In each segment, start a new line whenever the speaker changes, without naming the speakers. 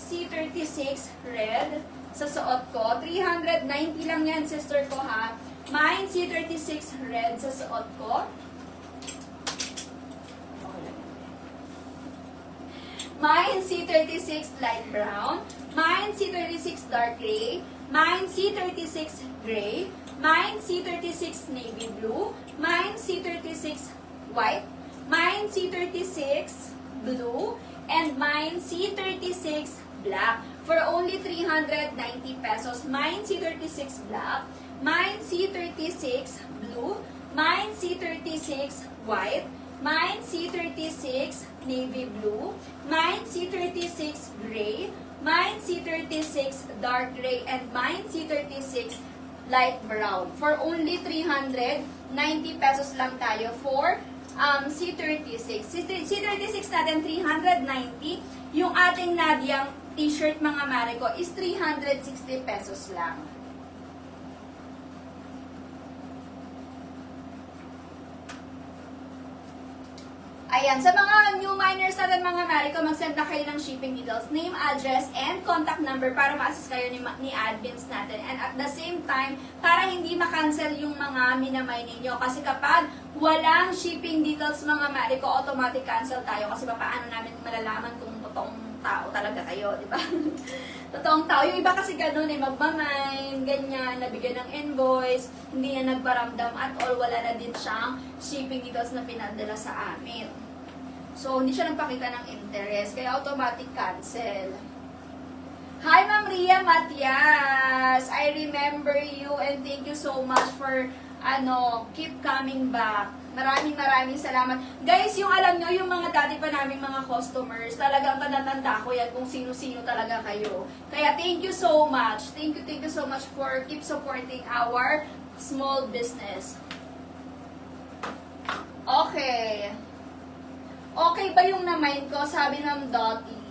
C36 red sa suot ko. 390 lang yan, sister ko ha. Mine C36 red sa suot ko. Mine C36 light brown. Mine C36 dark gray. Mine C36 gray. Mine C36 navy blue. Mine C36 white. Mine C36 blue. And mine C36 black. For only 390 pesos. Mine C36 black. Mine C36 blue. Mine C36 white. Mine C36 navy blue. Mine C36 gray. Mine C36 dark gray. And mine C36 light brown. For only 390 pesos lang tayo for C36. C36 natin 390. Yung ating Nadiang t-shirt mga mare ko is 360 pesos lang. Ayan, sa mga new miners natin mga mare ko, mag-send na kayo ng shipping details, name, address, and contact number para ma-assist kayo ni admins natin. And at the same time, para hindi ma-cancel yung mga minamay ninyo. Kasi kapag walang shipping details mga mare ko, automatic cancel tayo. Kasi paano namin malalaman kung totoong tao talaga kayo, di ba? Totoong tao. Yung iba kasi ganun magmamine, ganyan, nabigyan ng invoice, hindi na nagparamdam at all, wala na din siyang shipping details na pinadala sa amin. So, hindi siya nagpakita ng interest, kaya automatic cancel. Hi, Ma'am Ria Matias! I remember you and thank you so much for, keep coming back. Maraming salamat. Guys, yung alam nyo, yung mga dati pa naming mga customers, talagang tanatanda ko yan kung sino-sino talaga kayo. Kaya thank you so much. Thank you so much for keep supporting our small business. Okay. Okay ba yung na-mind ko? Sabi Ma'am Dottie.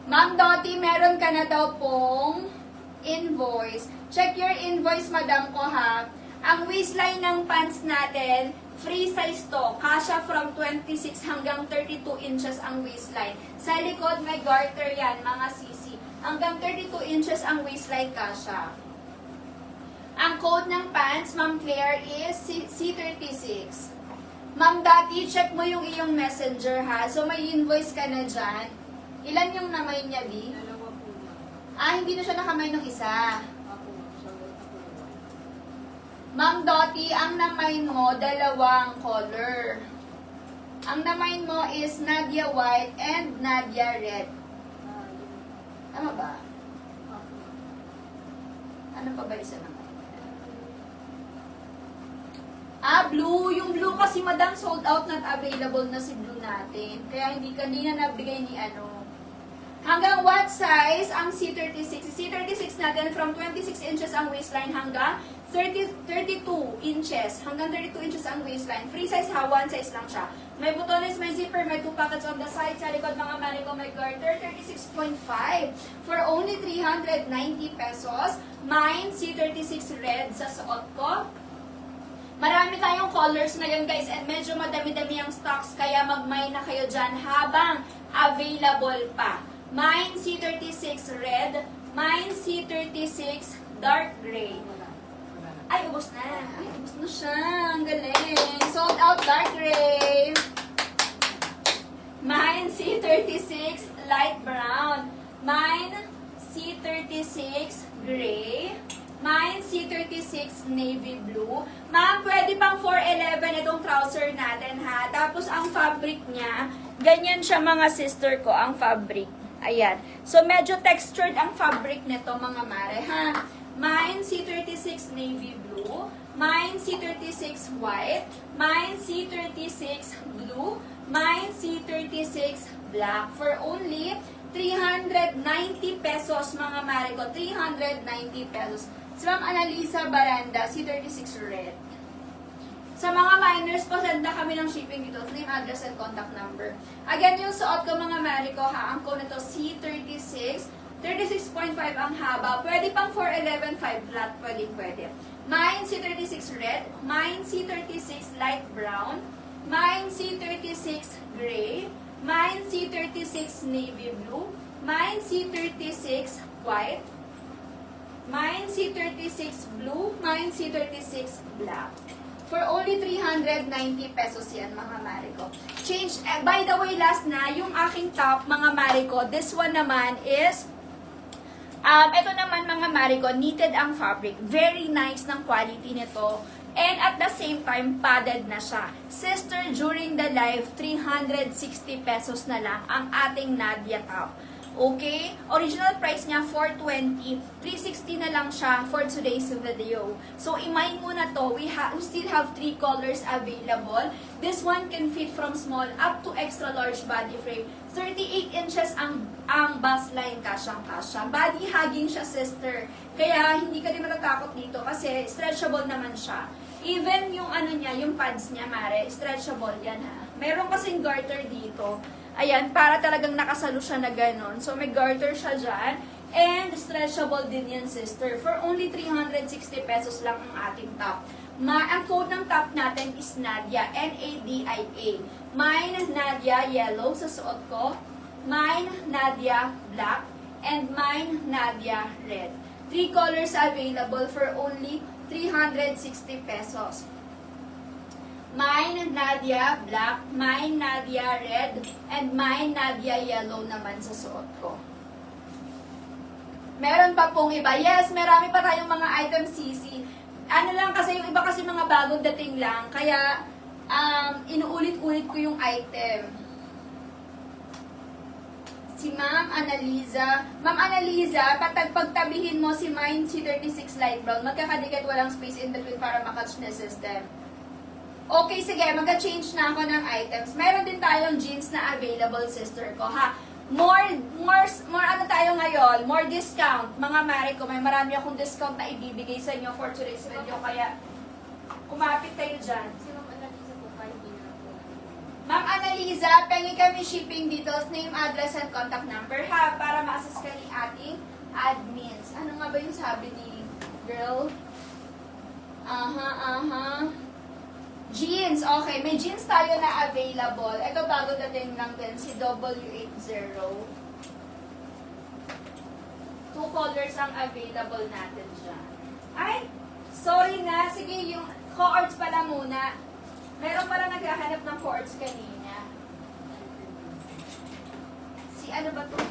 Ma'am Dottie, meron ka na daw pong invoice. Check your invoice, madam ko ha. Ang waistline ng pants natin, free size to. Kasha from 26 hanggang 32 inches ang waistline. Sa likod may garter yan, mga sisi. Hanggang 32 inches ang waistline kasha. Ang code ng pants, Ma'am Claire, is C36. Ma'am Dati, check mo yung iyong messenger ha. So may invoice ka na dyan. Ilan yung namay niya, B?
Dalawa po na.
Hindi na siya nakamay ng isa. Ma'am Dottie, ang namay mo, dalawang color. Ang namay mo is Nadia White and Nadia Red. Tama ba? Ano pa ba isa naman? Blue. Yung blue kasi madam sold out, not available na si blue natin. Kaya hindi na nabigay ni Hanggang what size ang C36? C36 natin from 26 inches ang waistline hanggang 32 inches. Hanggang 32 inches ang waistline. Free size ha, one size lang siya. May butones, may zipper, may 2 pockets on the side. Sa likod mga maniko may garter, 36.5 for only 390 pesos. Mine, C36 red sa suot ko. Marami tayong colors ngayon guys and medyo madami-dami ang stocks kaya mag-mine na kayo dyan habang available pa. Mine C36 red, mine C36 dark gray. Ay, ubos na. Ay, ubos na siya. Ang galing. Sold out dark gray. Mine C36 light brown. Mine C36 gray. Mine C36 navy blue. Ma'am, pwede pang 411 itong trouser natin ha. Tapos ang fabric niya, ganyan siya mga sister ko, ang fabric. Ayan. So medyo textured ang fabric nito mga mare ha. Mine C36 navy blue. Mine C36 white. Mine C36 blue. Mine C36 black. For only 390 pesos mga mare ko. 390 pesos. Si Ma'am Annalisa Baranda, C36 red. Sa mga miners po, send na kami ng shipping dito. Name, address, and contact number. Again, yung suot ko mga mare ko ha. Ang code nito C36. 36.5 ang haba. Pwede pang 411, 5 flat. Pwede. Mine C36 red. Mine C36 light brown. Mine C36 gray. Mine C36 navy blue. Mine C36 white. Mine C36 blue. Mine C36 black. For only 390 pesos yan, mga Marico. Change, by the way, last na, yung aking top, mga Marico, this one naman is, ito naman, mga Marico, knitted ang fabric. Very nice ng quality nito. And at the same time, padded na siya. Sister, during the live, 360 pesos na lang ang ating Nadia top. Okay? Original price niya, 420. 360 na lang siya for today's video. So, i-mind mo na to. We still have 3 colors available. This one can fit from small up to extra large body frame. 38 inches ang bust line, kasyang-kasya. Body hugging siya, sister. Kaya, hindi ka rin matatakot dito kasi stretchable naman siya. Even yung ano niya, yung pads niya, mare, stretchable yan ha. Meron kasing garter dito. Ayan, para talagang nakasalo siya na ganon. So, may garter siya dyan. And stretchable din yan, sister. For only 360 pesos lang ang ating top. Ang code ng top natin is Nadia, N-A-D-I-A. Mine, Nadia, yellow sa suot ko. Mine, Nadia, black. And mine, Nadia, red. 3 colors available for only 360 pesos. Mine, Nadia, black. Mine, Nadia, red. And mine, Nadia, yellow naman sa suot ko. Meron pa pong iba. Yes, marami pa tayong mga item CC. Ano lang kasi, yung iba kasi mga bagong dating lang. Kaya, inuulit-ulit ko yung item. Si Ma'am Annaliza. Ma'am Annaliza, pagtabihin mo si Mine C36 light brown, magkakadikit, walang space in between para makatch na system. Okay, sige, mag-change na ako ng items. Meron din tayong jeans na available, sister ko, ha? More ano tayo ngayon? More discount. Mga mare ko, may marami akong discount na ibibigay sa inyo for today's video. Kaya, kumapit kayo dyan. Ma'am Annaliza, pengi kami shipping details, name, address, and contact number, ha? Para ma-assist ka ni ating admins. Ano nga ba yung sabi ni girl? Jeans, okay. May jeans tayo na available. Ito bago dating lang din, si W80. 2 colors ang available natin dyan. Ay, sorry na. Sige, yung coords pala muna. Meron pala naghahanap ng coords kanina. Si ano ba to?